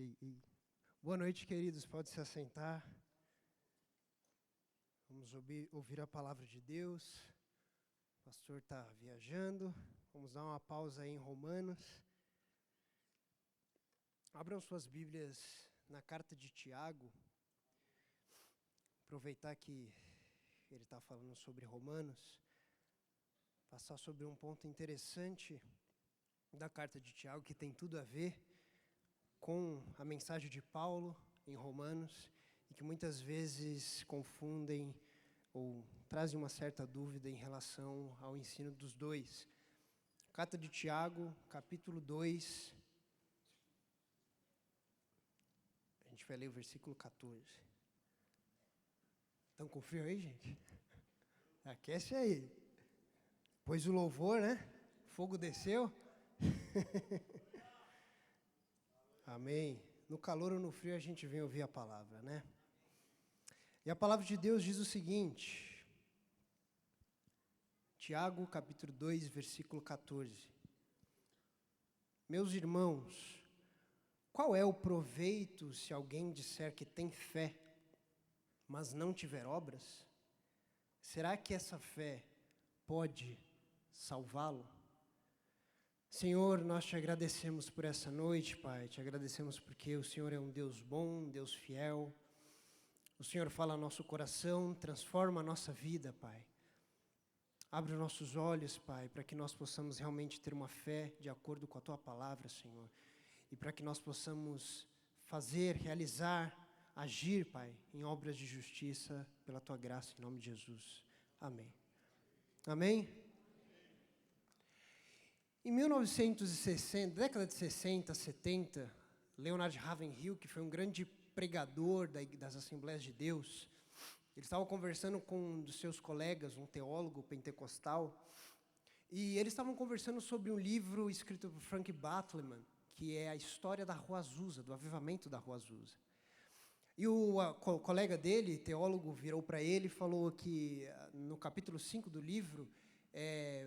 Ei. Boa noite, queridos. Pode se assentar. Vamos ouvir a palavra de Deus. O pastor está viajando. Vamos dar uma pausa aí em Romanos. Abram suas Bíblias na carta de Tiago. Aproveitar que ele está falando sobre Romanos. Passar sobre um ponto interessante da carta de Tiago, que tem tudo a ver com a mensagem de Paulo em Romanos, e que muitas vezes confundem ou trazem uma certa dúvida em relação ao ensino dos dois. Carta de Tiago, capítulo 2, a gente vai ler o versículo 14. Estão com frio aí, gente? Aquece aí. Pois o louvor, né? O fogo desceu. Amém. No calor ou no frio a gente vem ouvir a palavra, né? E a palavra de Deus diz o seguinte, Tiago, capítulo 2, versículo 14. Meus irmãos, qual é o proveito se alguém disser que tem fé, mas não tiver obras? Será que essa fé pode salvá-lo? Senhor, nós te agradecemos por essa noite, Pai. Te agradecemos porque o Senhor é um Deus bom, um Deus fiel. O Senhor fala ao nosso coração, transforma a nossa vida, Pai. Abre os nossos olhos, Pai, para que nós possamos realmente ter uma fé de acordo com a Tua palavra, Senhor. E para que nós possamos fazer, realizar, agir, Pai, em obras de justiça pela Tua graça, em nome de Jesus. Amém. Amém? Em 1960, década de 60, 70, Leonard Ravenhill, que foi um grande pregador das Assembleias de Deus, ele estava conversando com um dos seus colegas, um teólogo pentecostal, e eles estavam conversando sobre um livro escrito por Frank Battleman, que é a história da Rua Azusa, do avivamento da Rua Azusa. E o colega dele, teólogo, virou para ele e falou que no capítulo 5 do livro,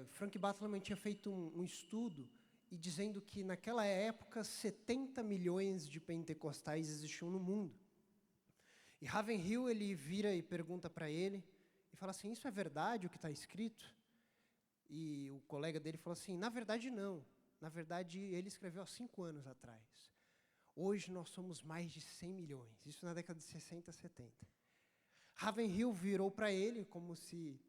Frank Battleman tinha feito um estudo e dizendo que naquela época 70 milhões de pentecostais existiam no mundo. E Ravenhill, ele vira e pergunta para ele e fala assim, isso é verdade o que está escrito? E o colega dele falou assim, na verdade não. Na verdade ele escreveu há 5 anos atrás. Hoje nós somos mais de 100 milhões. Isso na década de 60, 70. Ravenhill virou para ele como se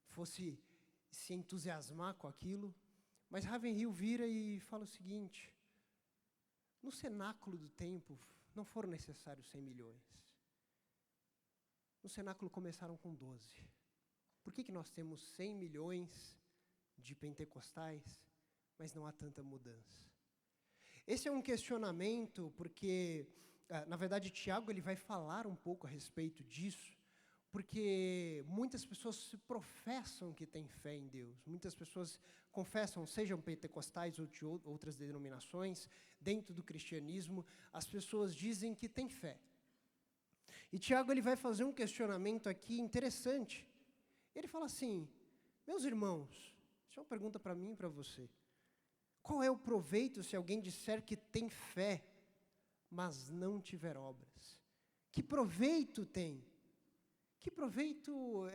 fosse se entusiasmar com aquilo, mas Ravenhill vira e fala o seguinte, no cenáculo do tempo não foram necessários 100 milhões. No cenáculo começaram com 12. Por que nós temos 100 milhões de pentecostais, mas não há tanta mudança? Esse é um questionamento porque, na verdade, Tiago ele vai falar um pouco a respeito disso, porque muitas pessoas se professam que têm fé em Deus. Muitas pessoas confessam, sejam pentecostais ou de outras denominações, dentro do cristianismo, as pessoas dizem que têm fé. E Tiago ele vai fazer um questionamento aqui interessante. Ele fala assim, meus irmãos, isso é uma pergunta para mim e para você. Qual é o proveito se alguém disser que tem fé, mas não tiver obras? Que proveito tem? Que proveito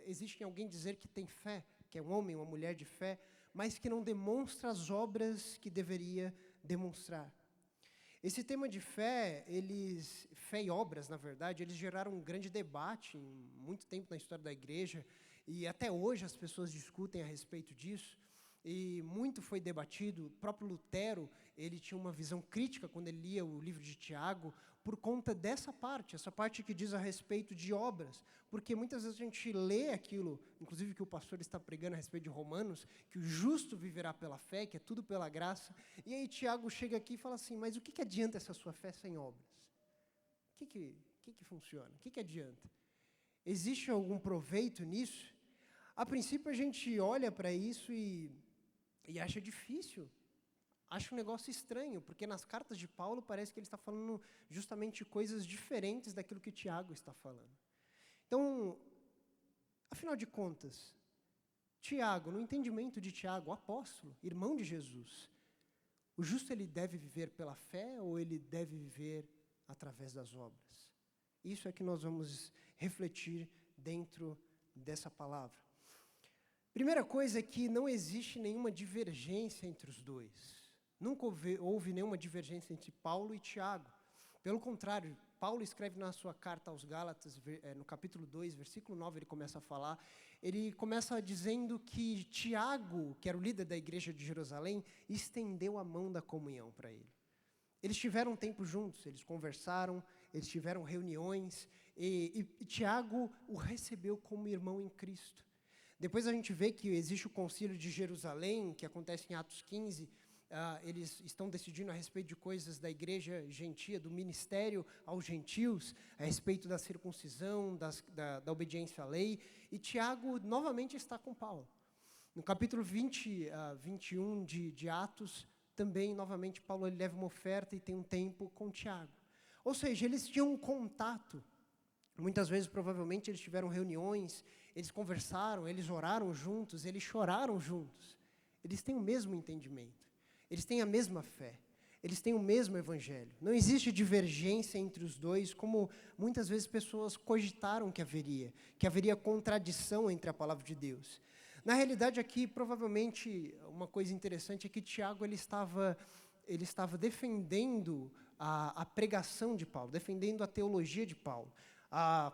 existe em alguém dizer que tem fé, que é um homem, uma mulher de fé, mas que não demonstra as obras que deveria demonstrar? Esse tema de fé, fé e obras, na verdade, eles geraram um grande debate em muito tempo na história da igreja, e até hoje as pessoas discutem a respeito disso. E muito foi debatido, o próprio Lutero, ele tinha uma visão crítica quando ele lia o livro de Tiago, por conta dessa parte, essa parte que diz a respeito de obras, porque muitas vezes a gente lê aquilo, inclusive que o pastor está pregando a respeito de Romanos, que o justo viverá pela fé, que é tudo pela graça, e aí Tiago chega aqui e fala assim, mas o que adianta essa sua fé sem obras? O que funciona? O que adianta? Existe algum proveito nisso? A princípio a gente olha para isso e acha difícil, acha um negócio estranho, porque nas cartas de Paulo parece que ele está falando justamente coisas diferentes daquilo que Tiago está falando. Então, afinal de contas, Tiago, no entendimento de Tiago, apóstolo, irmão de Jesus, O justo ele deve viver pela fé ou ele deve viver através das obras? Isso é que nós vamos refletir dentro dessa palavra. Primeira coisa é que não existe nenhuma divergência entre os dois. Nunca houve nenhuma divergência entre Paulo e Tiago. Pelo contrário, Paulo escreve na sua carta aos Gálatas, no capítulo 2, versículo 9, ele começa a falar, ele começa dizendo que Tiago, que era o líder da igreja de Jerusalém, estendeu a mão da comunhão para ele. Eles tiveram um tempo juntos, eles conversaram, eles tiveram reuniões, e Tiago o recebeu como irmão em Cristo. Depois a gente vê que existe o concílio de Jerusalém, que acontece em Atos 15, eles estão decidindo a respeito de coisas da igreja gentia, do ministério aos gentios, a respeito da circuncisão, da obediência à lei, e Tiago novamente está com Paulo. No capítulo 21 de Atos, também, novamente, Paulo ele leva uma oferta e tem um tempo com Tiago. Ou seja, eles tinham um contato. Muitas vezes, provavelmente, eles tiveram reuniões, eles conversaram, eles oraram juntos, eles choraram juntos. Eles têm o mesmo entendimento. Eles têm a mesma fé. Eles têm o mesmo evangelho. Não existe divergência entre os dois, como muitas vezes pessoas cogitaram que haveria contradição entre a palavra de Deus. Na realidade, aqui, provavelmente, uma coisa interessante é que Tiago ele estava defendendo a pregação de Paulo, defendendo a teologia de Paulo.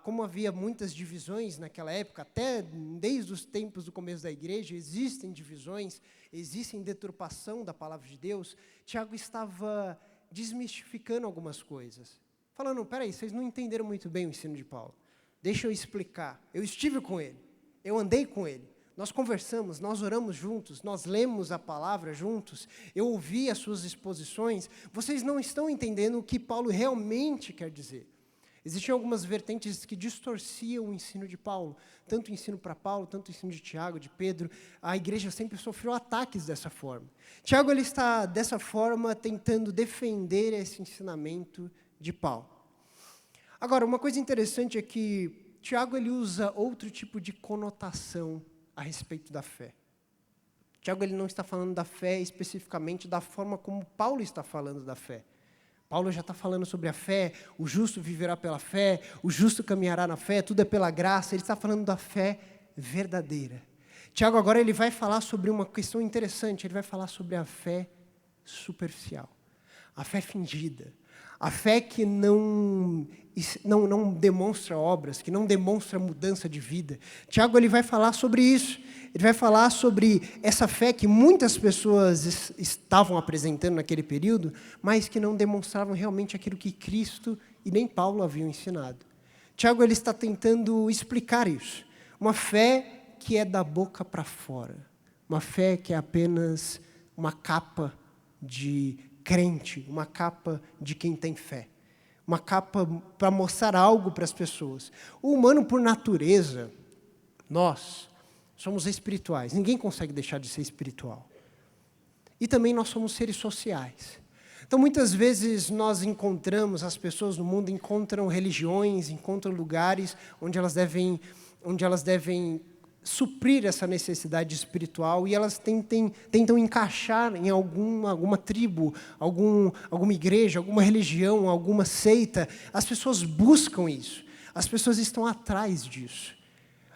Como havia muitas divisões naquela época, até desde os tempos do começo da igreja, existem divisões, existem deturpação da palavra de Deus, Tiago estava desmistificando algumas coisas. Falando, peraí, vocês não entenderam muito bem o ensino de Paulo. Deixa eu explicar. Eu estive com ele, eu andei com ele. Nós conversamos, nós oramos juntos, nós lemos a palavra juntos, eu ouvi as suas exposições, vocês não estão entendendo o que Paulo realmente quer dizer. Existiam algumas vertentes que distorciam o ensino de Paulo, tanto o ensino para Paulo, tanto o ensino de Tiago, de Pedro, a igreja sempre sofreu ataques dessa forma. Tiago ele está, dessa forma, tentando defender esse ensinamento de Paulo. Agora, uma coisa interessante é que Tiago ele usa outro tipo de conotação a respeito da fé. Tiago ele não está falando da fé especificamente da forma como Paulo está falando da fé. Paulo já está falando sobre a fé, o justo viverá pela fé, o justo caminhará na fé, tudo é pela graça. Ele está falando da fé verdadeira. Tiago agora ele vai falar sobre uma questão interessante, ele vai falar sobre a fé superficial, a fé fingida, a fé que não demonstra obras, que não demonstra mudança de vida. Tiago ele vai falar sobre isso. Ele vai falar sobre essa fé que muitas pessoas estavam apresentando naquele período, mas que não demonstravam realmente aquilo que Cristo e nem Paulo haviam ensinado. Tiago ele está tentando explicar isso. Uma fé que é da boca para fora. Uma fé que é apenas uma capa de crente, uma capa de quem tem fé. Uma capa para mostrar algo para as pessoas. O humano, por natureza, nós somos espirituais. Ninguém consegue deixar de ser espiritual. E também nós somos seres sociais. Então, muitas vezes, nós encontramos, as pessoas no mundo encontram religiões, encontram lugares onde elas devem suprir essa necessidade espiritual e elas tentam encaixar em alguma tribo, alguma igreja, alguma religião, alguma seita. As pessoas buscam isso. As pessoas estão atrás disso.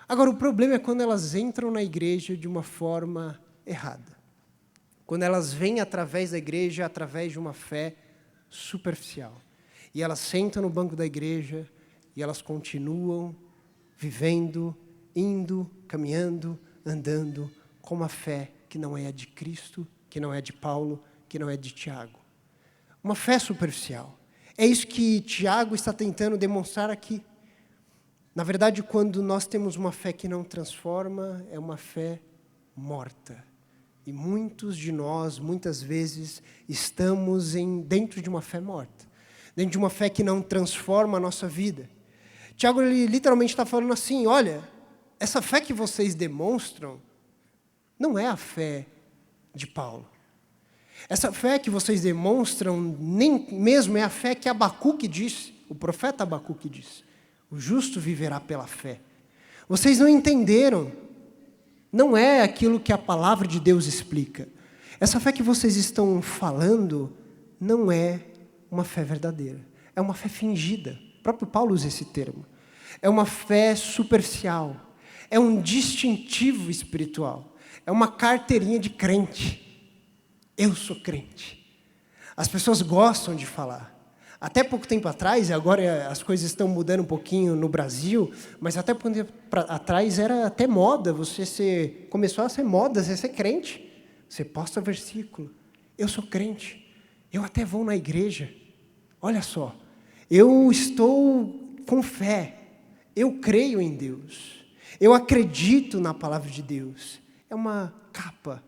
Agora, o problema é quando elas entram na igreja de uma forma errada. Quando elas vêm através da igreja, através de uma fé superficial. E elas sentam no banco da igreja e elas continuam vivendo, indo, caminhando, andando com uma fé que não é a de Cristo, que não é de Paulo, que não é de Tiago. Uma fé superficial. É isso que Tiago está tentando demonstrar aqui. Na verdade, quando nós temos uma fé que não transforma, é uma fé morta. E muitos de nós, muitas vezes, estamos dentro de uma fé morta. Dentro de uma fé que não transforma a nossa vida. Tiago, ele literalmente está falando assim, olha, essa fé que vocês demonstram não é a fé de Paulo. Essa fé que vocês demonstram nem mesmo é a fé que Abacuque disse, o profeta Abacuque disse. O justo viverá pela fé. Vocês não entenderam. Não é aquilo que a palavra de Deus explica. Essa fé que vocês estão falando não é uma fé verdadeira. É uma fé fingida. O próprio Paulo usa esse termo. É uma fé superficial. É um distintivo espiritual. É uma carteirinha de crente. Eu sou crente. As pessoas gostam de falar. Até pouco tempo atrás, e agora as coisas estão mudando um pouquinho no Brasil, mas até pouco tempo atrás era até moda, começou a ser moda, você ser crente. Você posta versículo. Eu sou crente. Eu até vou na igreja. Olha só. Eu estou com fé. Eu creio em Deus. Eu acredito na palavra de Deus. É uma capa.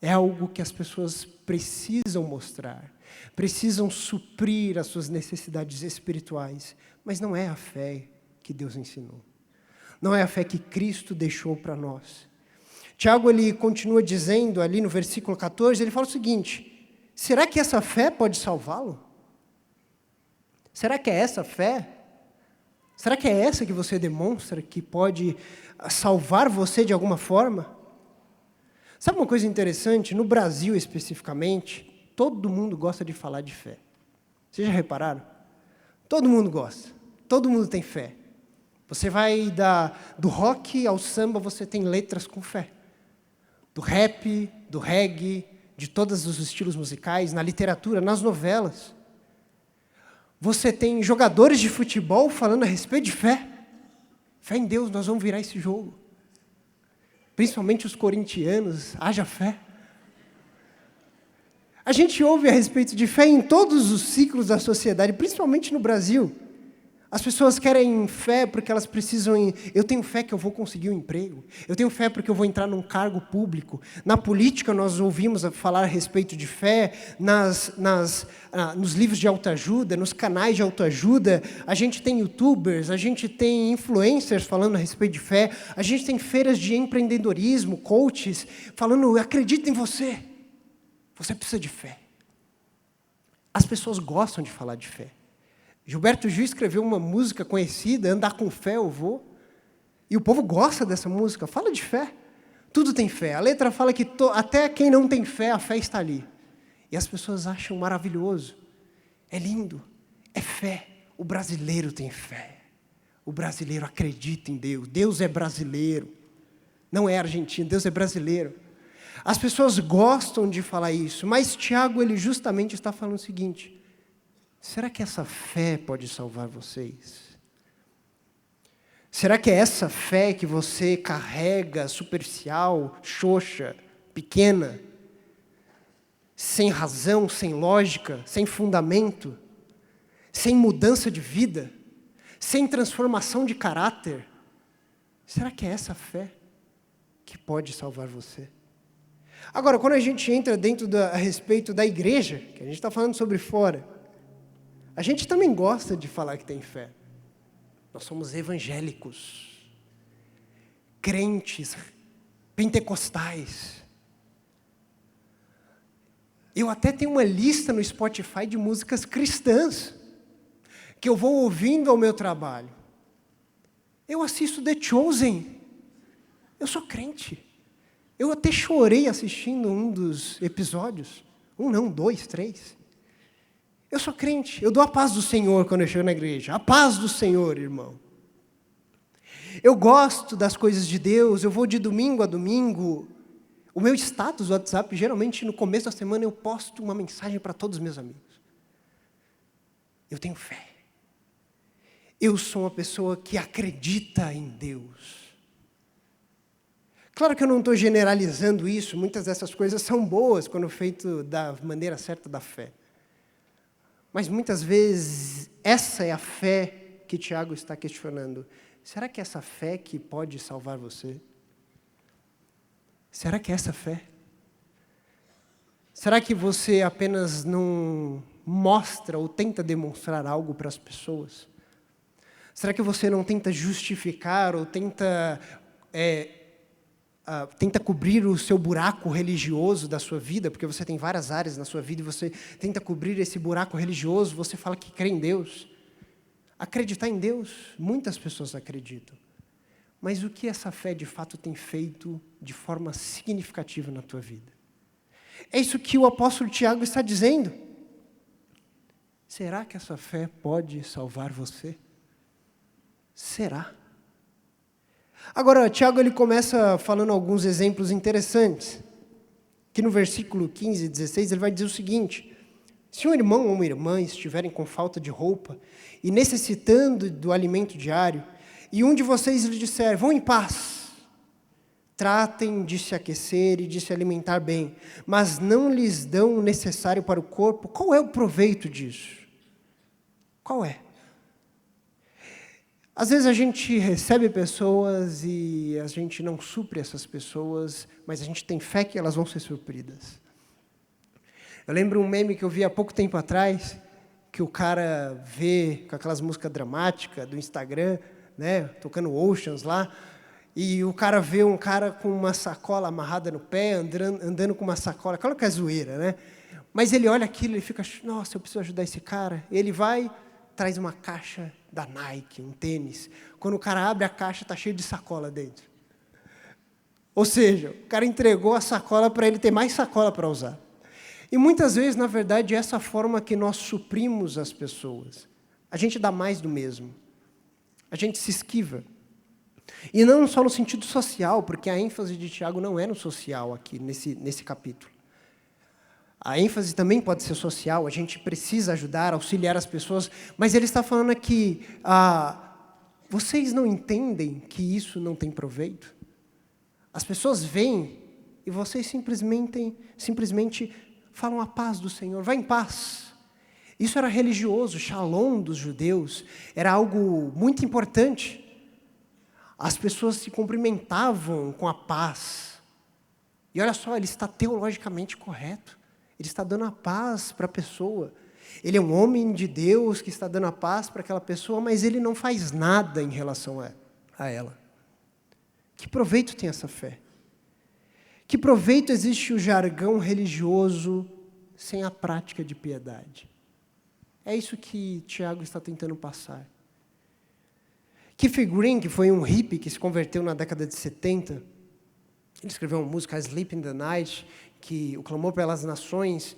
É algo que as pessoas precisam mostrar. Precisam suprir as suas necessidades espirituais. Mas não é a fé que Deus ensinou. Não é a fé que Cristo deixou para nós. Tiago, ele continua dizendo ali no versículo 14, ele fala o seguinte: será que essa fé pode salvá-lo? Será que é essa fé? Será que é essa que você demonstra que pode salvar você de alguma forma? Sabe uma coisa interessante? No Brasil, especificamente, todo mundo gosta de falar de fé. Vocês já repararam? Todo mundo gosta. Todo mundo tem fé. Você vai do rock ao samba, você tem letras com fé. Do rap, do reggae, de todos os estilos musicais, na literatura, nas novelas. Você tem jogadores de futebol falando a respeito de fé. Fé em Deus, nós vamos virar esse jogo. Principalmente os corintianos, haja fé. A gente ouve a respeito de fé em todos os ciclos da sociedade, principalmente no Brasil. As pessoas querem fé porque elas precisam... Eu tenho fé que eu vou conseguir um emprego. Eu tenho fé porque eu vou entrar num cargo público. Na política, nós ouvimos falar a respeito de fé. Nos livros de autoajuda, nos canais de autoajuda. A gente tem youtubers, a gente tem influencers falando a respeito de fé. A gente tem feiras de empreendedorismo, coaches, falando, acredita em você. Você precisa de fé. As pessoas gostam de falar de fé. Gilberto Gil escreveu uma música conhecida, Andar com Fé Eu Vou, e o povo gosta dessa música, fala de fé. Tudo tem fé. A letra fala que até quem não tem fé, a fé está ali. E as pessoas acham maravilhoso. É lindo. É fé. O brasileiro tem fé. O brasileiro acredita em Deus. Deus é brasileiro. Não é argentino, Deus é brasileiro. As pessoas gostam de falar isso, mas Tiago, ele justamente está falando o seguinte: será que essa fé pode salvar vocês? Será que é essa fé que você carrega, superficial, xoxa, pequena, sem razão, sem lógica, sem fundamento, sem mudança de vida, sem transformação de caráter? Será que é essa fé que pode salvar você? Agora, quando a gente entra a respeito da igreja, que a gente está falando sobre fora, a gente também gosta de falar que tem fé. Nós somos evangélicos, crentes, pentecostais. Eu até tenho uma lista no Spotify de músicas cristãs, que eu vou ouvindo ao meu trabalho. Eu assisto The Chosen. Eu sou crente. Eu até chorei assistindo um dos episódios. 1 não, 2, 3. Eu sou crente, eu dou a paz do Senhor quando eu chego na igreja. A paz do Senhor, irmão. Eu gosto das coisas de Deus, eu vou de domingo a domingo. O meu status do WhatsApp, geralmente no começo da semana, eu posto uma mensagem para todos os meus amigos. Eu tenho fé. Eu sou uma pessoa que acredita em Deus. Claro que eu não estou generalizando isso, muitas dessas coisas são boas quando feito da maneira certa da fé. Mas muitas vezes, essa é a fé que Tiago está questionando. Será que é essa fé que pode salvar você? Será que é essa fé? Será que você apenas não mostra ou tenta demonstrar algo para as pessoas? Será que você não tenta justificar ou tenta cobrir o seu buraco religioso da sua vida, porque você tem várias áreas na sua vida e você tenta cobrir esse buraco religioso, você fala que crê em Deus. Acreditar em Deus, muitas pessoas acreditam. Mas o que essa fé de fato tem feito de forma significativa na tua vida? É isso que o apóstolo Tiago está dizendo. Será que essa fé pode salvar você? Será? Agora, Tiago ele começa falando alguns exemplos interessantes. Que no versículo 15 e 16 ele vai dizer o seguinte: se um irmão ou uma irmã estiverem com falta de roupa e necessitando do alimento diário, e um de vocês lhe disser, vão em paz, tratem de se aquecer e de se alimentar bem, mas não lhes dão o necessário para o corpo, qual é o proveito disso? Qual é? Às vezes a gente recebe pessoas e a gente não supre essas pessoas, mas a gente tem fé que elas vão ser supridas. Eu lembro um meme que eu vi há pouco tempo atrás, que o cara vê com aquelas músicas dramáticas do Instagram, né, tocando Oceans lá, e o cara vê um cara com uma sacola amarrada no pé, andando com uma sacola, claro que é zoeira, né? Mas ele olha aquilo e fica, nossa, eu preciso ajudar esse cara. Ele vai, traz uma caixa da Nike, um tênis. Quando o cara abre a caixa, está cheio de sacola dentro. Ou seja, o cara entregou a sacola para ele ter mais sacola para usar. E muitas vezes, na verdade, é essa forma que nós suprimos as pessoas. A gente dá mais do mesmo. A gente se esquiva. E não só no sentido social, porque a ênfase de Tiago não é no social aqui, nesse capítulo. A ênfase também pode ser social, a gente precisa ajudar, auxiliar as pessoas, mas ele está falando aqui, vocês não entendem que isso não tem proveito? As pessoas vêm e vocês simplesmente falam a paz do Senhor, vá em paz. Isso era religioso, o shalom dos judeus, era algo muito importante. As pessoas se cumprimentavam com a paz. E olha só, ele está teologicamente correto. Ele está dando a paz para a pessoa. Ele é um homem de Deus que está dando a paz para aquela pessoa, mas ele não faz nada em relação a ela. Que proveito tem essa fé? Que proveito existe o jargão religioso sem a prática de piedade? É isso que Tiago está tentando passar. Keith Green, que foi um hippie que se converteu na década de 70, ele escreveu uma música, Sleep in the Night, que o Clamor pelas Nações,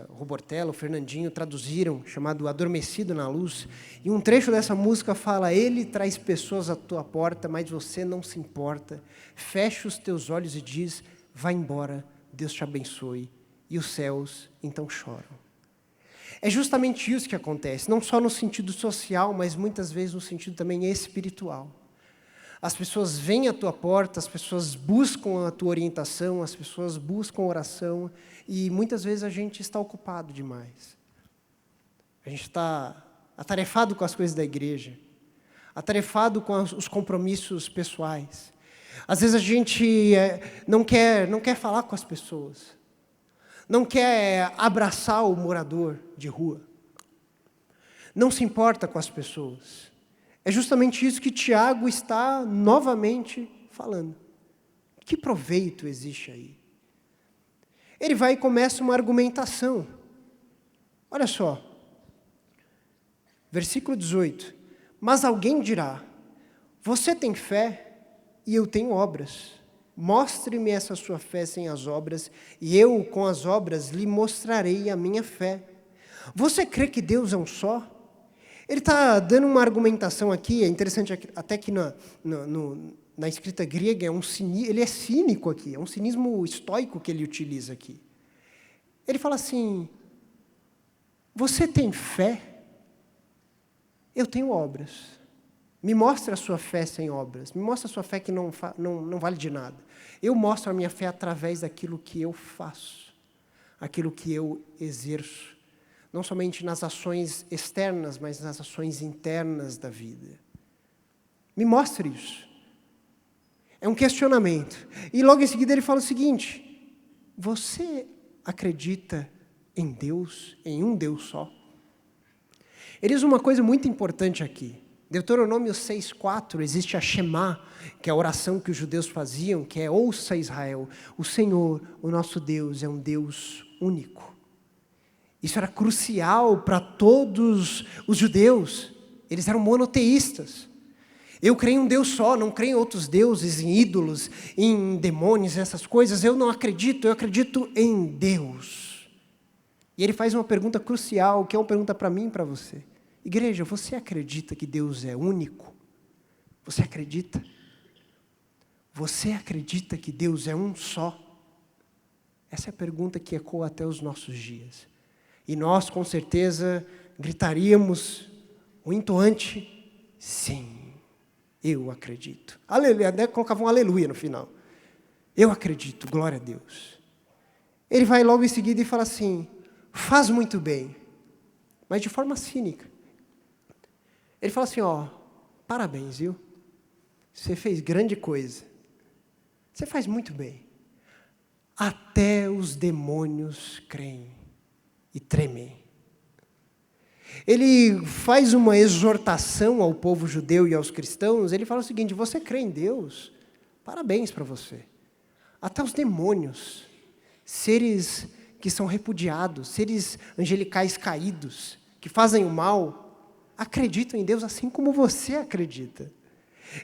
Robortello, Fernandinho, traduziram, chamado Adormecido na Luz, e um trecho dessa música fala, ele traz pessoas à tua porta, mas você não se importa, fecha os teus olhos e diz, vai embora, Deus te abençoe, e os céus então choram. É justamente isso que acontece, não só no sentido social, mas muitas vezes no sentido também espiritual. As pessoas vêm à tua porta, as pessoas buscam a tua orientação, as pessoas buscam oração, e muitas vezes a gente está ocupado demais. A gente está atarefado com as coisas da igreja, atarefado com os compromissos pessoais. Às vezes a gente não quer falar com as pessoas, não quer abraçar o morador de rua, não se importa com as pessoas. É justamente isso que Tiago está novamente falando. Que proveito existe aí? Ele vai e começa uma argumentação. Olha só. Versículo 18. Mas alguém dirá, você tem fé e eu tenho obras. Mostre-me essa sua fé sem as obras, e eu, com as obras, lhe mostrarei a minha fé. Você crê que Deus é um só? Ele está dando uma argumentação aqui, é interessante até que na escrita grega, ele é cínico aqui, é um cinismo estoico que ele utiliza aqui. Ele fala assim, você tem fé? Eu tenho obras. Me mostre a sua fé sem obras, me mostre a sua fé que não vale de nada. Eu mostro a minha fé através daquilo que eu faço, aquilo que eu exerço. Não somente nas ações externas, mas nas ações internas da vida. Me mostre isso. É um questionamento. E logo em seguida ele fala o seguinte, você acredita em Deus, em um Deus só? Ele usa uma coisa muito importante aqui. Deuteronômio 6,4, existe a Shema, que é a oração que os judeus faziam, que é, ouça Israel, o Senhor, o nosso Deus, é um Deus único. Isso era crucial para todos os judeus, eles eram monoteístas. Eu creio em um Deus só, não creio em outros deuses, em ídolos, em demônios, essas coisas. Eu não acredito, eu acredito em Deus. E ele faz uma pergunta crucial, que é uma pergunta para mim e para você. Igreja, você acredita que Deus é único? Você acredita? Você acredita que Deus é um só? Essa é a pergunta que ecoa até os nossos dias. E nós, com certeza, gritaríamos o entoante, sim, eu acredito. Aleluia, até colocava um aleluia no final. Eu acredito, glória a Deus. Ele vai logo em seguida e fala assim, faz muito bem, mas de forma cínica. Ele fala assim, parabéns, viu? Você fez grande coisa. Você faz muito bem. Até os demônios creem e tremem. Ele faz uma exortação ao povo judeu e aos cristãos. Ele fala o seguinte, você crê em Deus? Parabéns para você. Até os demônios, seres que são repudiados, seres angelicais caídos, que fazem o mal, acreditam em Deus assim como você acredita.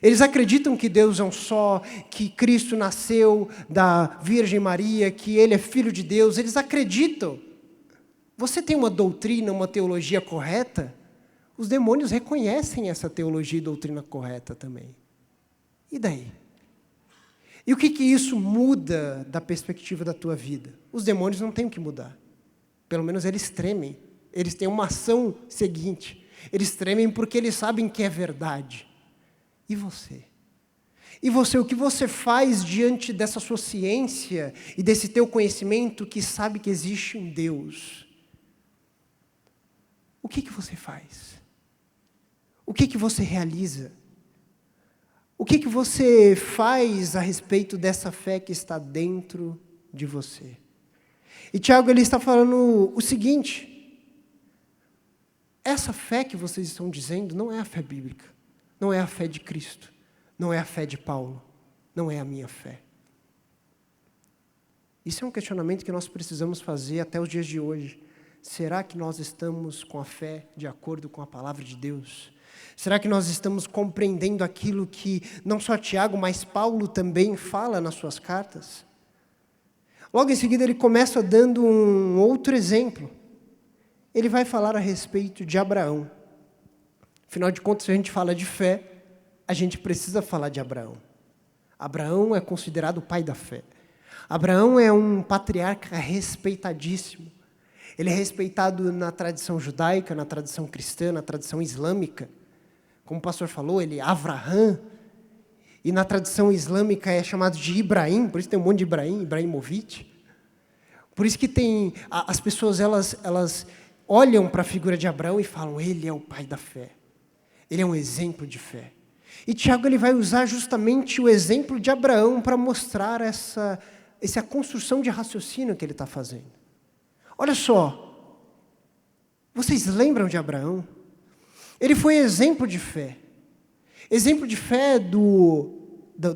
Eles acreditam que Deus é um só, que Cristo nasceu da Virgem Maria, que Ele é Filho de Deus. Eles acreditam. Você tem uma doutrina, uma teologia correta? Os demônios reconhecem essa teologia e doutrina correta também. E daí? E o que isso muda da perspectiva da tua vida? Os demônios não têm o que mudar. Pelo menos eles tremem. Eles têm uma ação seguinte. Eles tremem porque eles sabem que é verdade. E você? E você, o que você faz diante dessa sua ciência e desse teu conhecimento que sabe que existe um Deus? O que você faz? O que você realiza? O que você faz a respeito dessa fé que está dentro de você? E Tiago, ele está falando o seguinte, essa fé que vocês estão dizendo não é a fé bíblica. Não é a fé de Cristo, não é a fé de Paulo, não é a minha fé. Isso é um questionamento que nós precisamos fazer até os dias de hoje. Será que nós estamos com a fé de acordo com a palavra de Deus? Será que nós estamos compreendendo aquilo que não só Tiago, mas Paulo também fala nas suas cartas? Logo em seguida ele começa dando um outro exemplo. Ele vai falar a respeito de Abraão. Afinal de contas, se a gente fala de fé, a gente precisa falar de Abraão. Abraão é considerado o pai da fé. Abraão é um patriarca respeitadíssimo. Ele é respeitado na tradição judaica, na tradição cristã, na tradição islâmica. Como o pastor falou, ele é Avraham. E na tradição islâmica é chamado de Ibrahim, por isso tem um monte de Ibrahim, Ibrahimovic. Por isso que tem, as pessoas elas olham para a figura de Abraão e falam, ele é o pai da fé. Ele é um exemplo de fé. E Tiago ele vai usar justamente o exemplo de Abraão para mostrar essa construção de raciocínio que ele está fazendo. Olha só, vocês lembram de Abraão? Ele foi exemplo de fé. Exemplo de fé do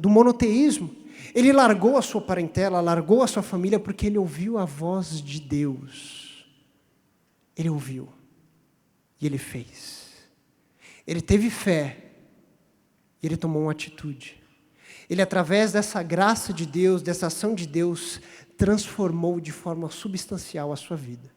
monoteísmo. Ele largou a sua parentela, largou a sua família, porque ele ouviu a voz de Deus. Ele ouviu. E ele fez. Ele teve fé, e ele tomou uma atitude. Ele, através dessa graça de Deus, dessa ação de Deus, transformou de forma substancial a sua vida.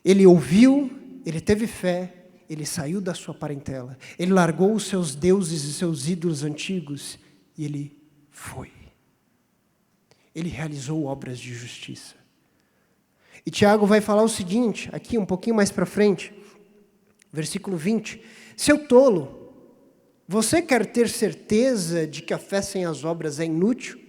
Ele ouviu, ele teve fé, ele saiu da sua parentela, ele largou os seus deuses e seus ídolos antigos, e ele foi. Ele realizou obras de justiça. E Tiago vai falar o seguinte, aqui um pouquinho mais para frente, versículo 20. Seu tolo, você quer ter certeza de que a fé sem as obras é inútil?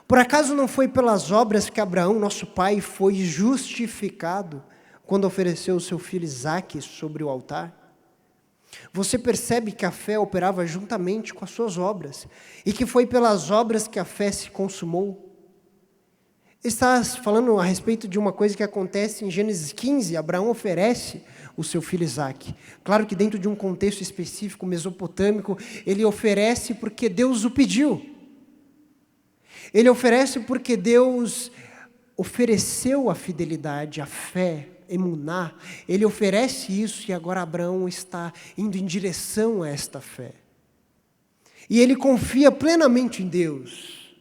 Por acaso não foi pelas obras que Abraão, nosso pai, foi justificado quando ofereceu o seu filho Isaque sobre o altar? Você percebe que a fé operava juntamente com as suas obras e que foi pelas obras que a fé se consumou? Está falando a respeito de uma coisa que acontece em Gênesis 15, Abraão oferece o seu filho Isaque. Claro que dentro de um contexto específico mesopotâmico, ele oferece porque Deus o pediu. Ele oferece porque Deus ofereceu a fidelidade, a fé, emuná. Ele oferece isso e agora Abraão está indo em direção a esta fé. E ele confia plenamente em Deus.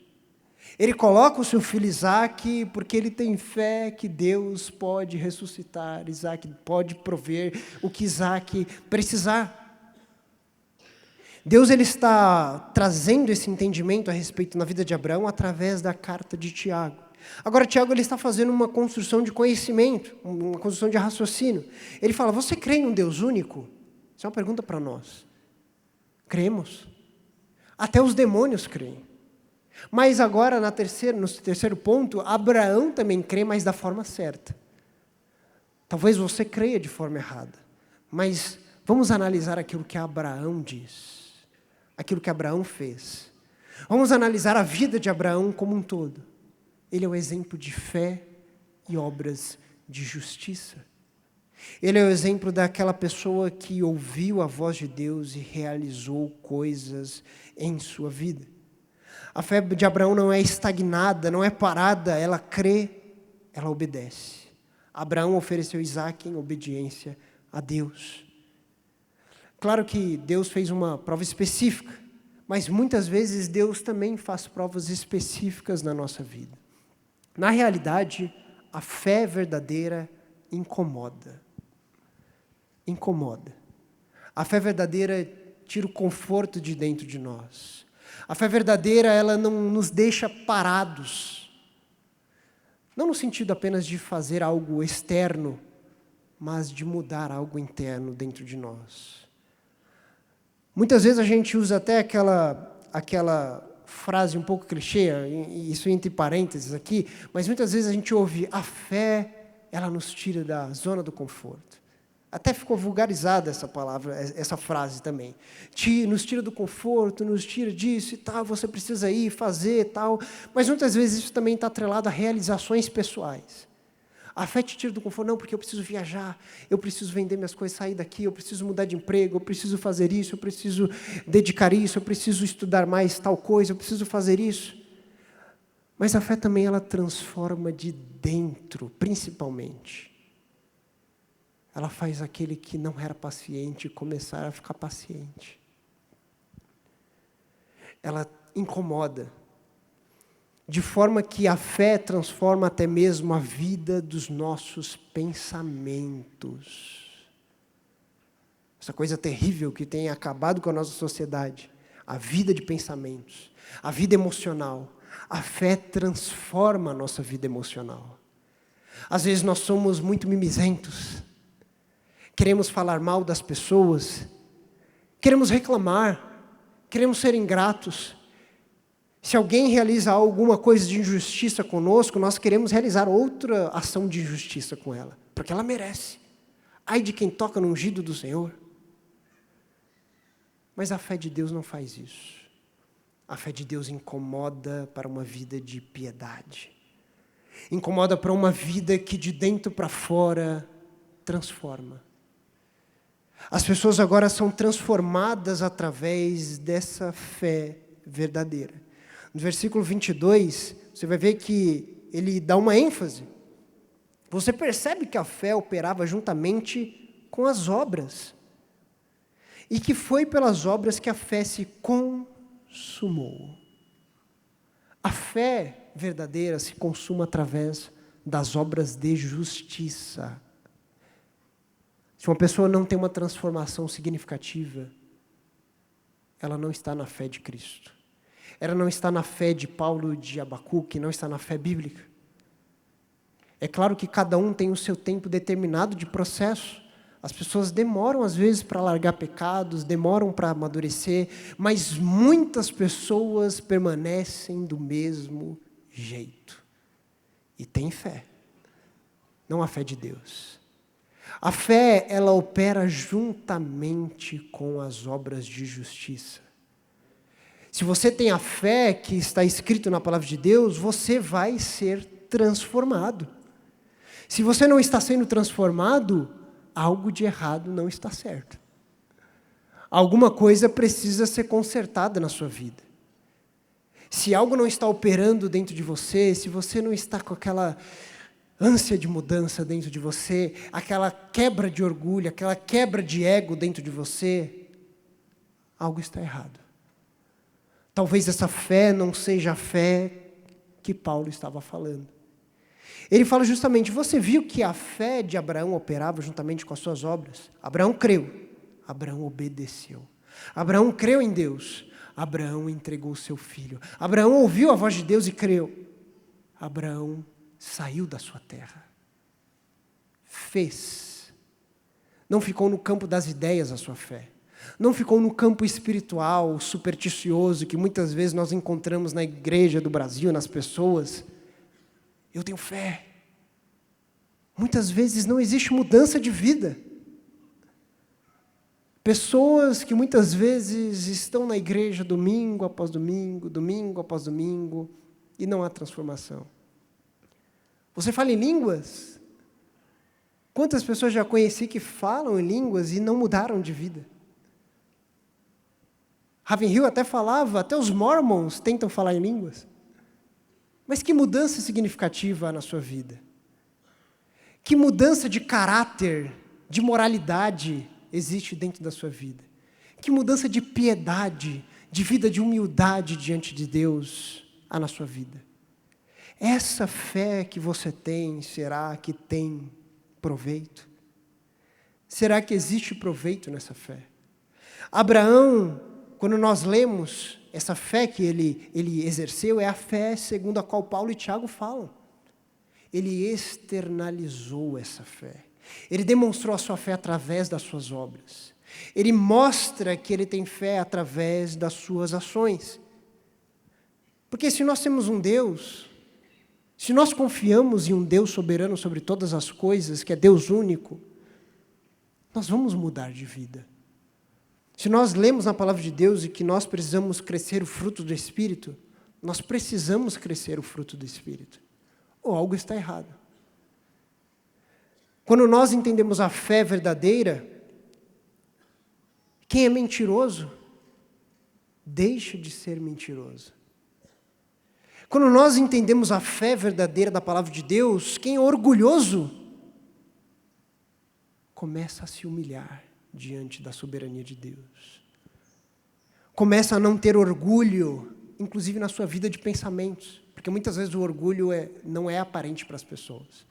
Ele coloca o seu filho Isaque porque ele tem fé que Deus pode ressuscitar, Isaque pode prover o que Isaque precisar. Deus ele está trazendo esse entendimento a respeito na vida de Abraão através da carta de Tiago. Agora, Tiago ele está fazendo uma construção de conhecimento, uma construção de raciocínio. Ele fala, você crê em um Deus único? Isso é uma pergunta para nós. Cremos. Até os demônios creem. Mas agora, no terceiro ponto, Abraão também crê, mas da forma certa. Talvez você creia de forma errada. Mas vamos analisar aquilo que Abraão diz. Aquilo que Abraão fez. Vamos analisar a vida de Abraão como um todo. Ele é o exemplo de fé e obras de justiça. Ele é o exemplo daquela pessoa que ouviu a voz de Deus e realizou coisas em sua vida. A fé de Abraão não é estagnada, não é parada, ela crê, ela obedece. Abraão ofereceu Isaque em obediência a Deus. Claro que Deus fez uma prova específica, mas muitas vezes Deus também faz provas específicas na nossa vida. Na realidade, a fé verdadeira incomoda. Incomoda. A fé verdadeira tira o conforto de dentro de nós. A fé verdadeira, ela não nos deixa parados. Não no sentido apenas de fazer algo externo, mas de mudar algo interno dentro de nós. Muitas vezes a gente usa até aquela frase um pouco clichê, isso entre parênteses aqui, mas muitas vezes a gente ouve, a fé, ela nos tira da zona do conforto. Até ficou vulgarizada essa palavra, essa frase também. Nos tira do conforto, nos tira disso e tal, você precisa ir, fazer e tal. Mas muitas vezes isso também está atrelado a realizações pessoais. A fé te tira do conforto, não, porque eu preciso viajar, eu preciso vender minhas coisas, sair daqui, eu preciso mudar de emprego, eu preciso fazer isso, eu preciso dedicar isso, eu preciso estudar mais tal coisa, eu preciso fazer isso. Mas a fé também, ela transforma de dentro, principalmente. Ela faz aquele que não era paciente começar a ficar paciente. Ela incomoda. De forma que a fé transforma até mesmo a vida dos nossos pensamentos. Essa coisa terrível que tem acabado com a nossa sociedade. A vida de pensamentos, a vida emocional. A fé transforma a nossa vida emocional. Às vezes nós somos muito mimizentos. Queremos falar mal das pessoas. Queremos reclamar. Queremos ser ingratos. Se alguém realiza alguma coisa de injustiça conosco, nós queremos realizar outra ação de injustiça com ela, porque ela merece. Ai de quem toca no ungido do Senhor. Mas a fé de Deus não faz isso. A fé de Deus incomoda para uma vida de piedade. Incomoda para uma vida que de dentro para fora transforma. As pessoas agora são transformadas através dessa fé verdadeira. No versículo 22, você vai ver que ele dá uma ênfase. Você percebe que a fé operava juntamente com as obras. E que foi pelas obras que a fé se consumou. A fé verdadeira se consuma através das obras de justiça. Se uma pessoa não tem uma transformação significativa, ela não está na fé de Cristo. Ela não está na fé de Paulo de Abacuque, não está na fé bíblica. É claro que cada um tem o seu tempo determinado de processo. As pessoas demoram às vezes para largar pecados, demoram para amadurecer, mas muitas pessoas permanecem do mesmo jeito. E têm fé, não a fé de Deus. A fé, ela opera juntamente com as obras de justiça. Se você tem a fé que está escrito na palavra de Deus, você vai ser transformado. Se você não está sendo transformado, algo de errado não está certo. Alguma coisa precisa ser consertada na sua vida. Se algo não está operando dentro de você, se você não está com aquela ânsia de mudança dentro de você, aquela quebra de orgulho, aquela quebra de ego dentro de você, algo está errado. Talvez essa fé não seja a fé que Paulo estava falando. Ele fala justamente, você viu que a fé de Abraão operava juntamente com as suas obras? Abraão creu, Abraão obedeceu. Abraão creu em Deus, Abraão entregou o seu filho. Abraão ouviu a voz de Deus e creu. Abraão saiu da sua terra. Fez. Não ficou no campo das ideias a sua fé. Não ficou no campo espiritual, supersticioso, que muitas vezes nós encontramos na igreja do Brasil, nas pessoas. Eu tenho fé. Muitas vezes não existe mudança de vida. Pessoas que muitas vezes estão na igreja domingo após domingo, domingo após domingo, e não há transformação. Você fala em línguas? Quantas pessoas já conheci que falam em línguas e não mudaram de vida? Ravenhill até falava, até os mormons tentam falar em línguas. Mas que mudança significativa há na sua vida? Que mudança de caráter, de moralidade existe dentro da sua vida? Que mudança de piedade, de vida de humildade diante de Deus há na sua vida? Essa fé que você tem, será que tem proveito? Será que existe proveito nessa fé? Abraão, quando nós lemos essa fé que ele exerceu, é a fé segundo a qual Paulo e Tiago falam. Ele externalizou essa fé. Ele demonstrou a sua fé através das suas obras. Ele mostra que ele tem fé através das suas ações. Porque se nós temos um Deus, se nós confiamos em um Deus soberano sobre todas as coisas, que é Deus único, nós vamos mudar de vida. Se nós lemos na palavra de Deus e que nós precisamos crescer o fruto do Espírito, nós precisamos crescer o fruto do Espírito. Ou algo está errado. Quando nós entendemos a fé verdadeira, quem é mentiroso, deixa de ser mentiroso. Quando nós entendemos a fé verdadeira da palavra de Deus, quem é orgulhoso, começa a se humilhar diante da soberania de Deus. Começa a não ter orgulho, inclusive na sua vida de pensamentos, porque muitas vezes o orgulho não é aparente para as pessoas.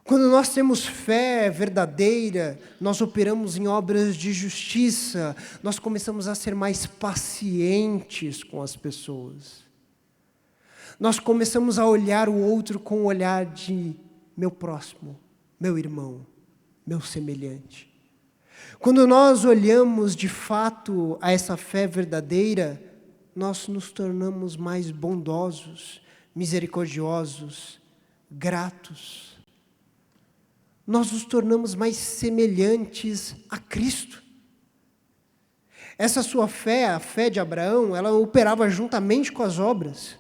Quando nós temos fé verdadeira, nós operamos em obras de justiça, nós começamos a ser mais pacientes com as pessoas. Nós começamos a olhar o outro com o olhar de meu próximo, meu irmão, meu semelhante. Quando nós olhamos de fato a essa fé verdadeira, nós nos tornamos mais bondosos, misericordiosos, gratos. Nós nos tornamos mais semelhantes a Cristo. Essa sua fé, a fé de Abraão, ela operava juntamente com as obras.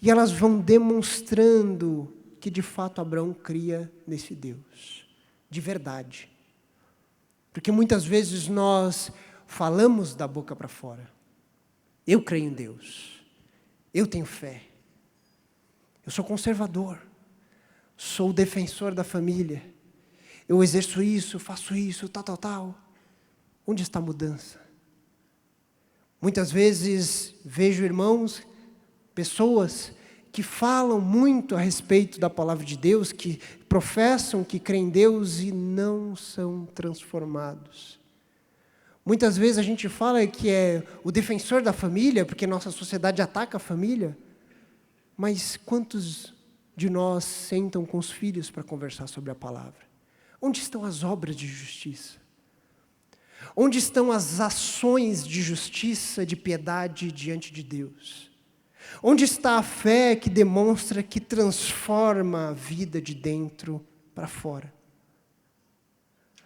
E elas vão demonstrando que de fato Abraão cria nesse Deus, de verdade. Porque muitas vezes nós falamos da boca para fora. Eu creio em Deus. Eu tenho fé. Eu sou conservador. Sou o defensor da família. Eu exerço isso, faço isso, tal. Onde está a mudança? Muitas vezes vejo irmãos, pessoas que falam muito a respeito da palavra de Deus, que professam que creem em Deus e não são transformados. Muitas vezes a gente fala que é o defensor da família, porque nossa sociedade ataca a família, mas quantos de nós sentam com os filhos para conversar sobre a palavra? Onde estão as obras de justiça? Onde estão as ações de justiça, de piedade diante de Deus? Onde está a fé que demonstra que transforma a vida de dentro para fora?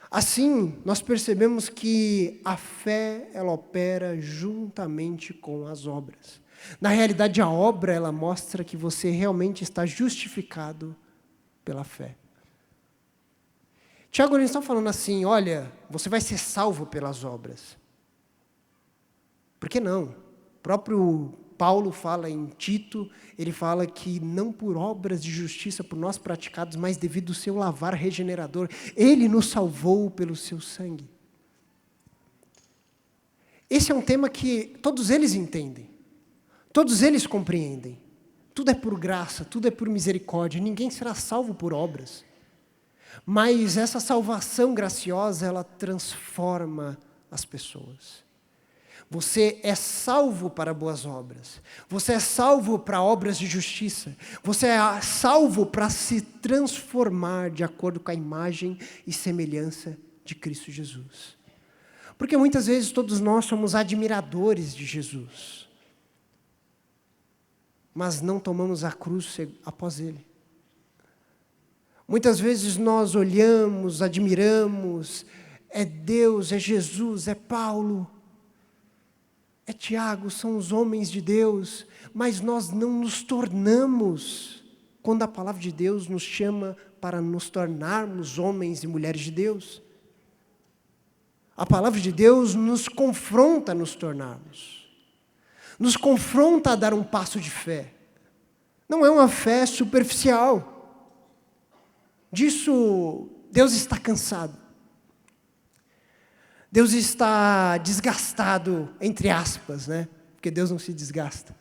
Assim, nós percebemos que a fé, ela opera juntamente com as obras. Na realidade, a obra, ela mostra que você realmente está justificado pela fé. Tiago, eles estão falando assim, olha, você vai ser salvo pelas obras. Por que não? O próprio Paulo fala em Tito, ele fala que não por obras de justiça por nós praticados, mas devido ao seu lavar regenerador. Ele nos salvou pelo seu sangue. Esse é um tema que todos eles entendem, todos eles compreendem. Tudo é por graça, tudo é por misericórdia, ninguém será salvo por obras. Mas essa salvação graciosa, ela transforma as pessoas. Você é salvo para boas obras. Você é salvo para obras de justiça. Você é salvo para se transformar de acordo com a imagem e semelhança de Cristo Jesus. Porque muitas vezes todos nós somos admiradores de Jesus, mas não tomamos a cruz após Ele. Muitas vezes nós olhamos, admiramos, é Deus, é Jesus, é Paulo, é Tiago, são os homens de Deus, mas nós não nos tornamos, quando a palavra de Deus nos chama para nos tornarmos homens e mulheres de Deus. A palavra de Deus nos confronta a nos tornarmos, nos confronta a dar um passo de fé. Não é uma fé superficial. Disso, Deus está cansado. Deus está desgastado, entre aspas, né? Porque Deus não se desgasta.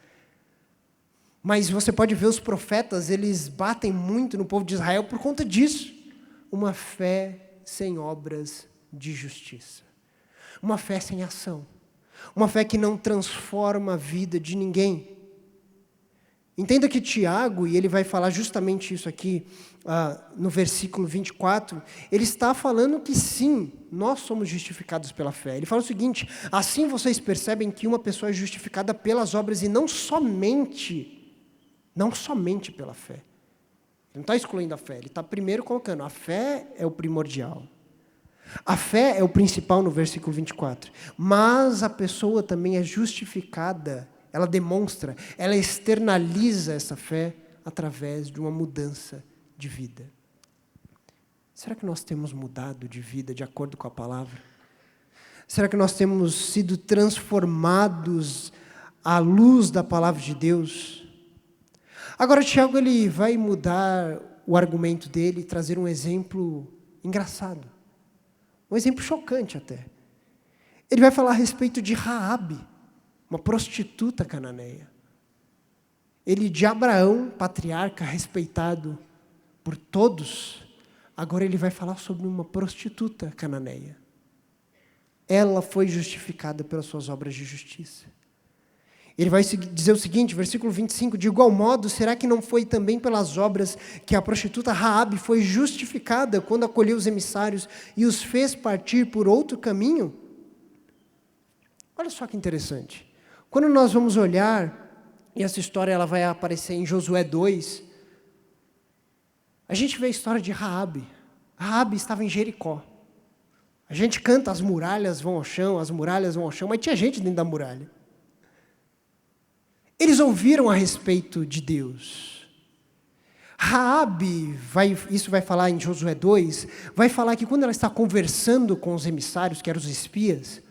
Mas você pode ver os profetas, eles batem muito no povo de Israel por conta disso. Uma fé sem obras de justiça. Uma fé sem ação. Uma fé que não transforma a vida de ninguém. Entenda que Tiago, e ele vai falar justamente isso aqui, no versículo 24, ele está falando que sim, nós somos justificados pela fé. Ele fala o seguinte: assim vocês percebem que uma pessoa é justificada pelas obras e não somente pela fé. Ele não está excluindo a fé, ele está primeiro colocando, a fé é o primordial. A fé é o principal no versículo 24. Mas a pessoa também é justificada, ela demonstra, ela externaliza essa fé através de uma mudança de vida. Será que nós temos mudado de vida de acordo com a palavra? Será que nós temos sido transformados à luz da palavra de Deus? Agora, Tiago, ele vai mudar o argumento dele e trazer um exemplo engraçado. Um exemplo chocante até. Ele vai falar a respeito de Raabe, uma prostituta cananeia. Ele de Abraão, patriarca respeitado por todos, agora ele vai falar sobre uma prostituta cananeia. Ela foi justificada pelas suas obras de justiça. Ele vai dizer o seguinte, versículo 25, de igual modo, será que não foi também pelas obras que a prostituta Raabe foi justificada quando acolheu os emissários e os fez partir por outro caminho? Olha só que interessante. Quando nós vamos olhar, e essa história ela vai aparecer em Josué 2, a gente vê a história de Raabe. Raabe estava em Jericó. A gente canta as muralhas vão ao chão, as muralhas vão ao chão, mas tinha gente dentro da muralha. Eles ouviram a respeito de Deus. Raabe, isso vai falar em Josué 2, vai falar que quando ela está conversando com os emissários, que eram os espias,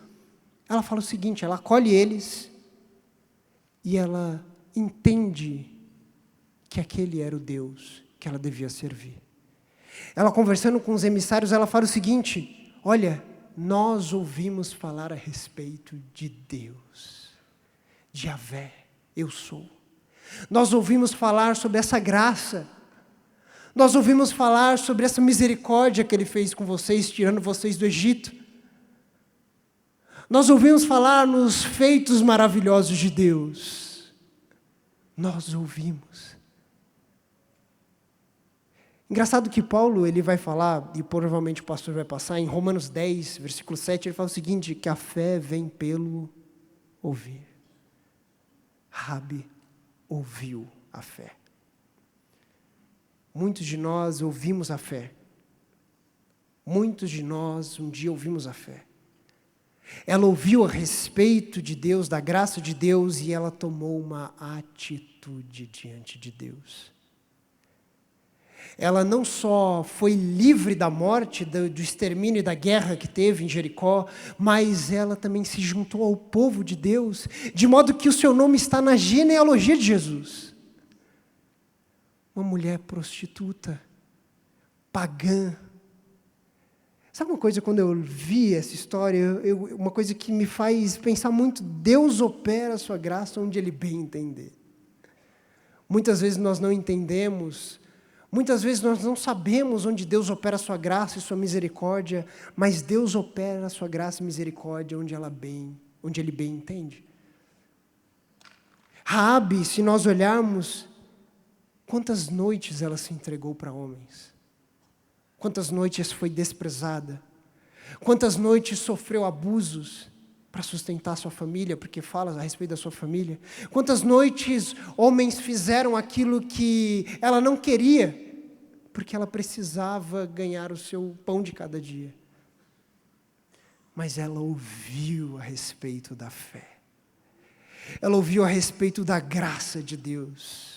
ela fala o seguinte, ela acolhe eles e ela entende que aquele era o Deus que ela devia servir. Ela conversando com os emissários, ela fala o seguinte, olha, nós ouvimos falar a respeito de Deus, de Yahvé. Eu sou. Nós ouvimos falar sobre essa graça. Nós ouvimos falar sobre essa misericórdia que Ele fez com vocês, tirando vocês do Egito. Nós ouvimos falar nos feitos maravilhosos de Deus. Nós ouvimos. Engraçado que Paulo, ele vai falar, e provavelmente o pastor vai passar, em Romanos 10, versículo 7, ele fala o seguinte, que a fé vem pelo ouvir. Raabe ouviu a fé. Muitos de nós ouvimos a fé. Muitos de nós um dia ouvimos a fé. Ela ouviu a respeito de Deus, da graça de Deus, e ela tomou uma atitude diante de Deus. Ela não só foi livre da morte, do extermínio e da guerra que teve em Jericó, mas ela também se juntou ao povo de Deus, de modo que o seu nome está na genealogia de Jesus. Uma mulher prostituta, pagã. Sabe uma coisa, quando eu vi essa história, uma coisa que me faz pensar muito, Deus opera a sua graça onde Ele bem entender. Muitas vezes nós não entendemos, muitas vezes nós não sabemos onde Deus opera a sua graça e sua misericórdia, mas Deus opera a sua graça e misericórdia onde Ele bem entende. Raabe, se nós olharmos, quantas noites ela se entregou para homens? Quantas noites foi desprezada? Quantas noites sofreu abusos para sustentar sua família, porque fala a respeito da sua família? Quantas noites homens fizeram aquilo que ela não queria, porque ela precisava ganhar o seu pão de cada dia? Mas ela ouviu a respeito da fé. Ela ouviu a respeito da graça de Deus.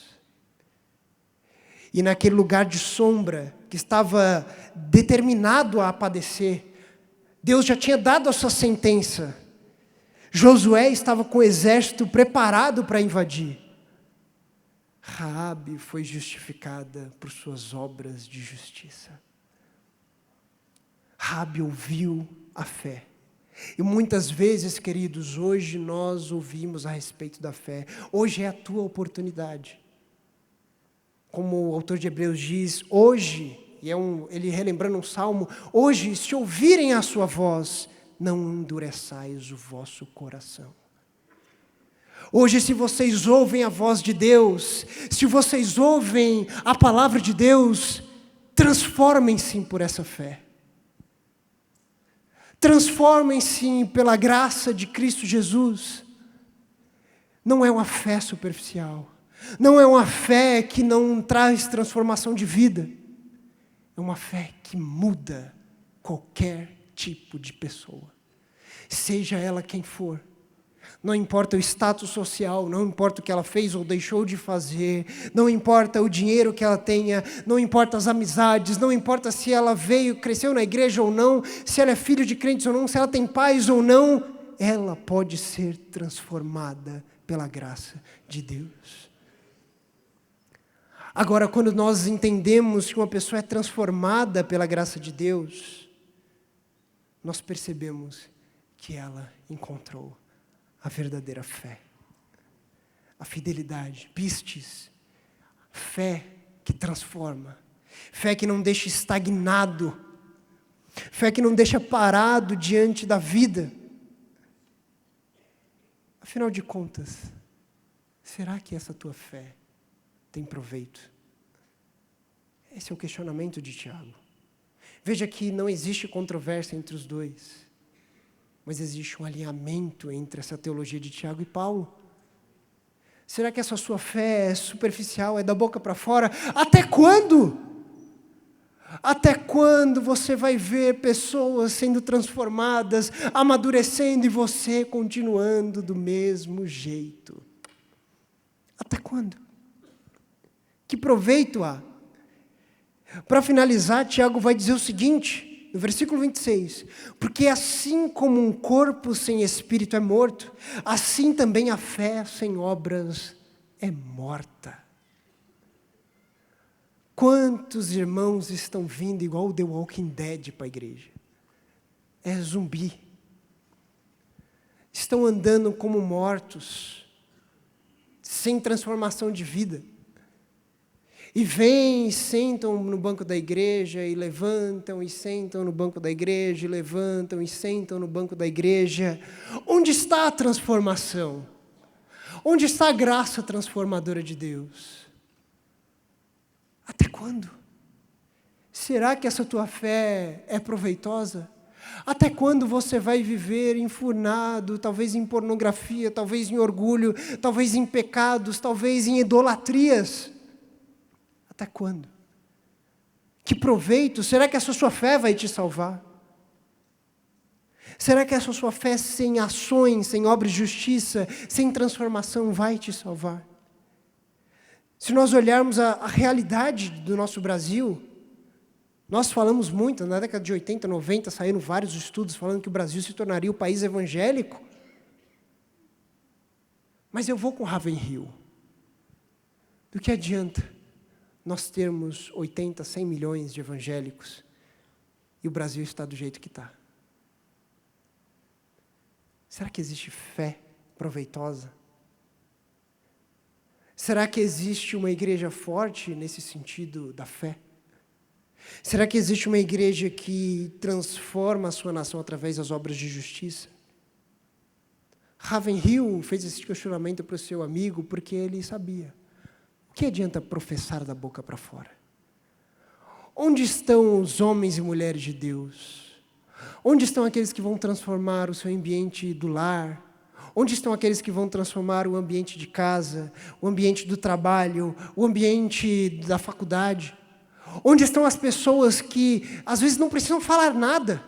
E naquele lugar de sombra, que estava determinado a padecer, Deus já tinha dado a sua sentença. Josué estava com o exército preparado para invadir. Raabe foi justificada por suas obras de justiça. Raabe ouviu a fé. E muitas vezes, queridos, hoje nós ouvimos a respeito da fé. Hoje é a tua oportunidade. Como o autor de Hebreus diz, hoje, ele relembrando um salmo, hoje, se ouvirem a sua voz, não endureçais o vosso coração. Hoje, se vocês ouvem a voz de Deus, se vocês ouvem a palavra de Deus, transformem-se por essa fé. Transformem-se pela graça de Cristo Jesus. Não é uma fé superficial. Não é uma fé que não traz transformação de vida. É uma fé que muda qualquer tipo de pessoa. Seja ela quem for. Não importa o status social, não importa o que ela fez ou deixou de fazer, não importa o dinheiro que ela tenha, não importa as amizades, não importa se ela cresceu na igreja ou não, se ela é filho de crentes ou não, se ela tem pais ou não, ela pode ser transformada pela graça de Deus. Agora, quando nós entendemos que uma pessoa é transformada pela graça de Deus, nós percebemos que ela encontrou a verdadeira fé, a fidelidade, pistes, fé que transforma, fé que não deixa estagnado, fé que não deixa parado diante da vida. Afinal de contas, será que essa tua fé tem proveito? Esse é o questionamento de Tiago. Veja que não existe controvérsia entre os dois, mas existe um alinhamento entre essa teologia de Tiago e Paulo. Será que essa sua fé é superficial, é da boca para fora? Até quando? Até quando você vai ver pessoas sendo transformadas, amadurecendo e você continuando do mesmo jeito? Até quando? Que proveito há? Para finalizar, Tiago vai dizer o seguinte, no versículo 26, porque assim como um corpo sem espírito é morto, assim também a fé sem obras é morta. Quantos irmãos estão vindo igual o The Walking Dead para a igreja? É zumbi. Estão andando como mortos, sem transformação de vida. E vêm e sentam no banco da igreja, e levantam e sentam no banco da igreja, e levantam e sentam no banco da igreja. Onde está a transformação? Onde está a graça transformadora de Deus? Até quando? Será que essa tua fé é proveitosa? Até quando você vai viver enfurnado, talvez em pornografia, talvez em orgulho, talvez em pecados, talvez em idolatrias? Até quando? Que proveito? Será que essa sua fé vai te salvar? Será que essa sua fé sem ações, sem obras de justiça, sem transformação vai te salvar? Se nós olharmos a realidade do nosso Brasil, nós falamos muito, na década de 80, 90, saíram vários estudos falando que o Brasil se tornaria o país evangélico. Mas eu vou com Ravenhill. Do que adianta nós termos 80, 100 milhões de evangélicos e o Brasil está do jeito que está? Será que existe fé proveitosa? Será que existe uma igreja forte nesse sentido da fé? Será que existe uma igreja que transforma a sua nação através das obras de justiça? Ravenhill fez esse questionamento para o seu amigo porque ele sabia. O que adianta professar da boca para fora? Onde estão os homens e mulheres de Deus? Onde estão aqueles que vão transformar o seu ambiente do lar? Onde estão aqueles que vão transformar o ambiente de casa, o ambiente do trabalho, o ambiente da faculdade? Onde estão as pessoas que, às vezes, não precisam falar nada,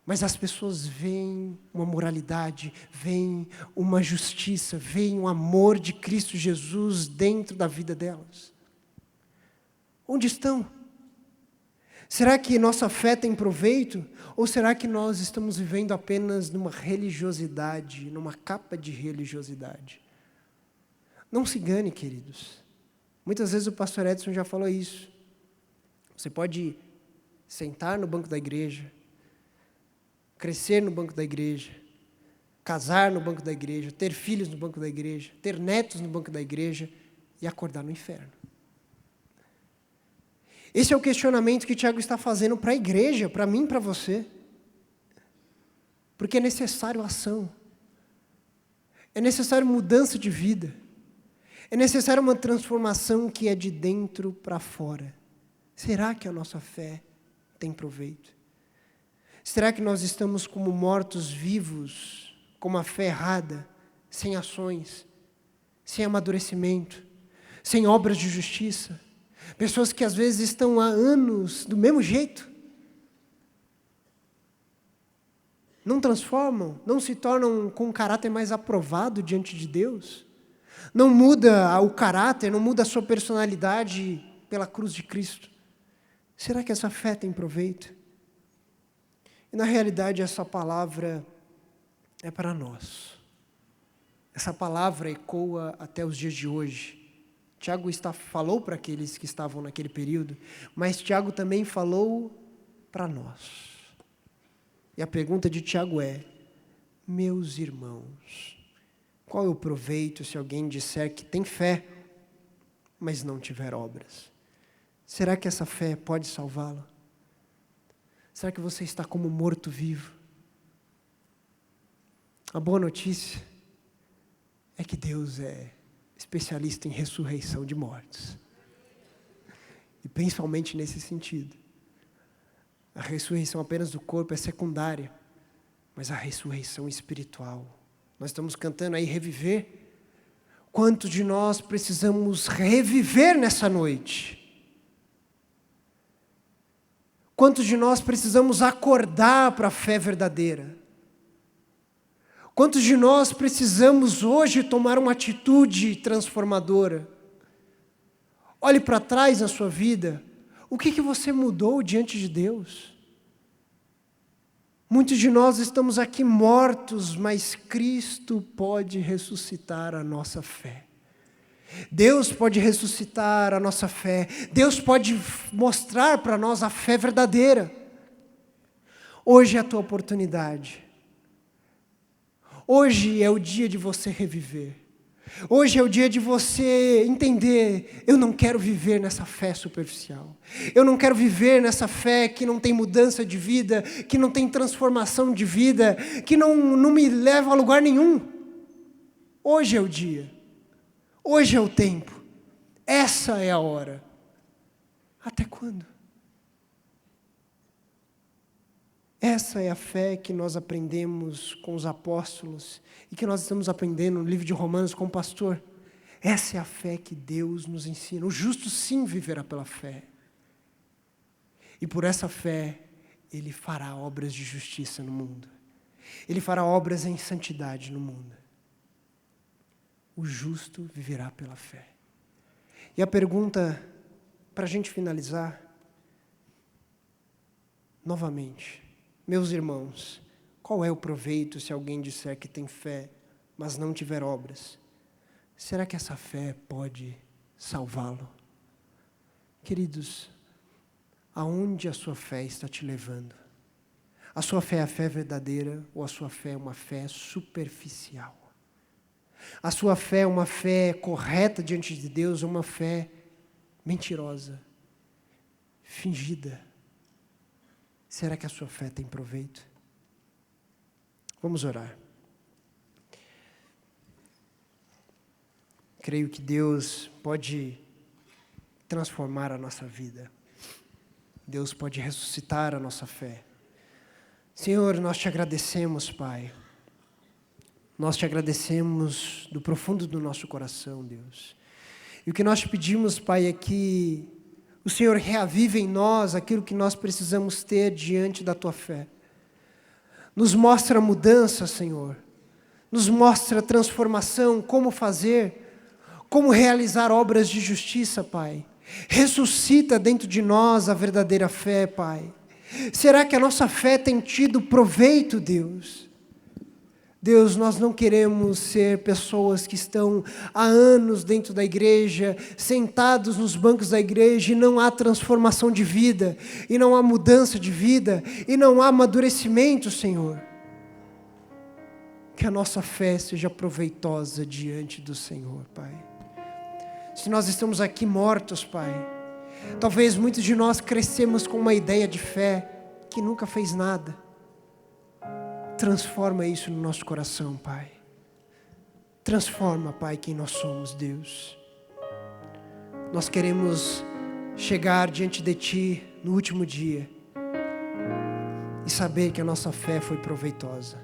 mas as pessoas veem uma moralidade, veem uma justiça, veem um amor de Cristo Jesus dentro da vida delas? Onde estão? Será que nossa fé tem proveito? Ou será que nós estamos vivendo apenas numa religiosidade, numa capa de religiosidade? Não se engane, queridos. Muitas vezes o pastor Edson já falou isso. Você pode sentar no banco da igreja, crescer no banco da igreja, casar no banco da igreja, ter filhos no banco da igreja, ter netos no banco da igreja e acordar no inferno. Esse é o questionamento que Tiago está fazendo para a igreja, para mim, para você. Porque é necessário ação. É necessário mudança de vida. É necessário uma transformação que é de dentro para fora. Será que a nossa fé tem proveito? Será que nós estamos como mortos-vivos, com uma fé errada, sem ações, sem amadurecimento, sem obras de justiça? Pessoas que às vezes estão há anos do mesmo jeito. Não transformam, não se tornam com um caráter mais aprovado diante de Deus. Não muda o caráter, não muda a sua personalidade pela cruz de Cristo. Será que essa fé tem proveito? E na realidade essa palavra é para nós. Essa palavra ecoa até os dias de hoje. Tiago falou para aqueles que estavam naquele período, mas Tiago também falou para nós. E a pergunta de Tiago é: meus irmãos, qual é o proveito se alguém disser que tem fé, mas não tiver obras? Será que essa fé pode salvá-lo? Será que você está como morto-vivo? A boa notícia é que Deus é especialista em ressurreição de mortos. E principalmente nesse sentido. A ressurreição apenas do corpo é secundária, mas a ressurreição espiritual. Nós estamos cantando aí reviver. Quantos de nós precisamos reviver nessa noite? Quantos de nós precisamos acordar para a fé verdadeira? Quantos de nós precisamos hoje tomar uma atitude transformadora? Olhe para trás na sua vida. O que você mudou diante de Deus? Muitos de nós estamos aqui mortos, mas Cristo pode ressuscitar a nossa fé. Deus pode ressuscitar a nossa fé. Deus pode mostrar para nós a fé verdadeira. Hoje é a tua oportunidade. Hoje é o dia de você reviver. Hoje é o dia de você entender: eu não quero viver nessa fé superficial. Eu não quero viver nessa fé que não tem mudança de vida, que não tem transformação de vida, que não me leva a lugar nenhum. Hoje é o dia. Hoje é o tempo. Essa é a hora. Até quando? Essa é a fé que nós aprendemos com os apóstolos e que nós estamos aprendendo no livro de Romanos com o pastor. Essa é a fé que Deus nos ensina. O justo sim viverá pela fé. E por essa fé, ele fará obras de justiça no mundo. Ele fará obras em santidade no mundo. O justo viverá pela fé. E a pergunta, para a gente finalizar, novamente: meus irmãos, qual é o proveito se alguém disser que tem fé, mas não tiver obras? Será que essa fé pode salvá-lo? Queridos, aonde a sua fé está te levando. A sua fé é a fé verdadeira ou a sua fé é uma fé superficial? A sua fé é uma fé correta diante de Deus ou uma fé mentirosa, fingida? Será que a sua fé tem proveito? Vamos orar. Creio que Deus pode transformar a nossa vida. Deus pode ressuscitar a nossa fé. Senhor, nós te agradecemos, Pai. Nós te agradecemos do profundo do nosso coração, Deus. E o que nós te pedimos, Pai, é que o Senhor reavive em nós aquilo que nós precisamos ter diante da Tua fé. Nos mostra a mudança, Senhor. Nos mostra a transformação, como fazer, como realizar obras de justiça, Pai. Ressuscita dentro de nós a verdadeira fé, Pai. Será que a nossa fé tem tido proveito, Deus? Deus, nós não queremos ser pessoas que estão há anos dentro da igreja, sentados nos bancos da igreja, e não há transformação de vida, e não há mudança de vida, e não há amadurecimento, Senhor. Que a nossa fé seja proveitosa diante do Senhor, Pai. Se nós estamos aqui mortos, Pai, talvez muitos de nós crescemos com uma ideia de fé que nunca fez nada. Transforma isso no nosso coração, Pai. Transforma, Pai, quem nós somos, Deus. Nós queremos chegar diante de Ti no último dia e saber que a nossa fé foi proveitosa.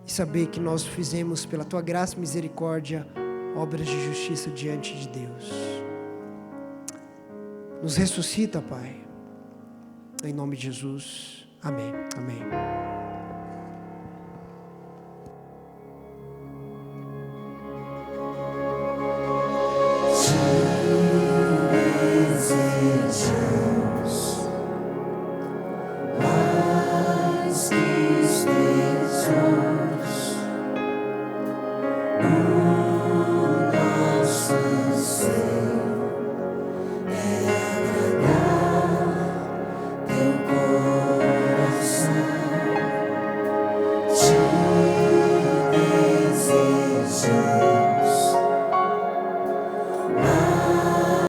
E saber que nós fizemos, pela Tua graça e misericórdia, obras de justiça diante de Deus. Nos ressuscita, Pai. Em nome de Jesus. Amém. Amém.